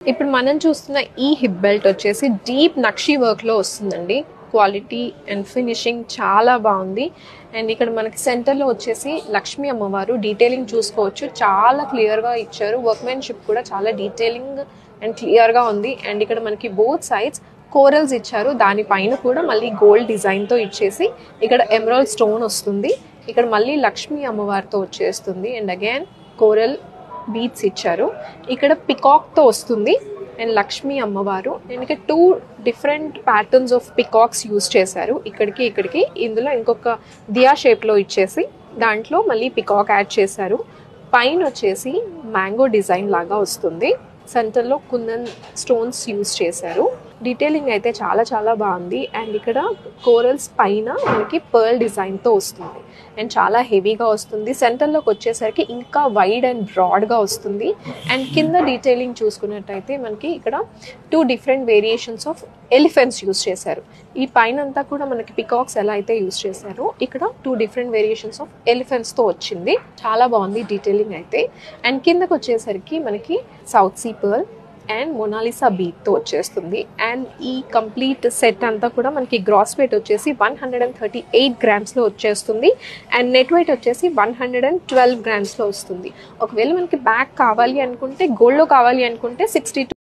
ఇప్పుడు మనం చూస్తున్న ఈ హిప్ బెల్ట్ వచ్చేసి డీప్ నక్షి వర్క్లో వస్తుందండి. క్వాలిటీ అండ్ ఫినిషింగ్ చాలా బాగుంది. అండ్ ఇక్కడ మనకి సెంటర్లో వచ్చేసి లక్ష్మీ అమ్మవారు డీటెయిలింగ్ చూసుకోవచ్చు, చాలా క్లియర్గా ఇచ్చారు. వర్క్మెన్షిప్ కూడా చాలా డీటెయిలింగ్ అండ్ క్లియర్గా ఉంది. అండ్ ఇక్కడ మనకి బోత్ సైడ్స్ కోరల్స్ ఇచ్చారు, దానిపైన కూడా మళ్ళీ గోల్డ్ డిజైన్తో ఇచ్చేసి ఇక్కడ ఎమరాల్డ్ స్టోన్ వస్తుంది. ఇక్కడ మళ్ళీ లక్ష్మీ అమ్మవారితో వచ్చేస్తుంది. అండ్ అగైన్ కోరల్ బీట్స్ ఇచ్చారు. ఇక్కడ పికాక్తో వస్తుంది అండ్ లక్ష్మీ అమ్మవారు. అండ్ ఇక్కడ 2 different patterns of peacocks use చేశారు. ఇక్కడికి ఇందులో ఇంకొక దియా షేప్లో ఇచ్చేసి దాంట్లో మళ్ళీ పికాక్ యాడ్ చేశారు. పైన వచ్చేసి మ్యాంగో డిజైన్ లాగా వస్తుంది. సెంటర్లో కుందన్ స్టోన్స్ యూజ్ చేశారు. డీటెయిలింగ్ అయితే చాలా చాలా బాగుంది. అండ్ ఇక్కడ కోరల్స్ పైన మనకి పర్ల్ డిజైన్తో వస్తుంది అండ్ చాలా హెవీగా వస్తుంది. సెంటర్లోకి వచ్చేసరికి ఇంకా వైడ్ అండ్ బ్రాడ్గా వస్తుంది. అండ్ కింద డీటెయిలింగ్ చూసుకున్నట్టయితే మనకి ఇక్కడ 2 different variations of elephants use చేశారు. ఈ పైన అంతా కూడా మనకి పికాక్స్ ఎలా అయితే యూజ్ చేశారో ఇక్కడ 2 డిఫరెంట్ వేరియేషన్స్ ఆఫ్ ఎలిఫెంట్స్తో వచ్చింది. చాలా బాగుంది డీటెయిలింగ్ అయితే. అండ్ కిందకు వచ్చేసరికి మనకి south sea pearl and Mona Lisa బీట్తో వచ్చేస్తుంది. అండ్ ఈ కంప్లీట్ సెట్ అంతా కూడా మనకి గ్రాస్ వెయిట్ వచ్చేసి 138 గ్రామ్స్లో వచ్చేస్తుంది. అండ్ నెట్ వెయిట్ వచ్చేసి 112 గ్రామ్స్లో వస్తుంది. ఒకవేళ మనకి బ్యాగ్ కావాలి అనుకుంటే, గోల్డ్లో కావాలి అనుకుంటే 62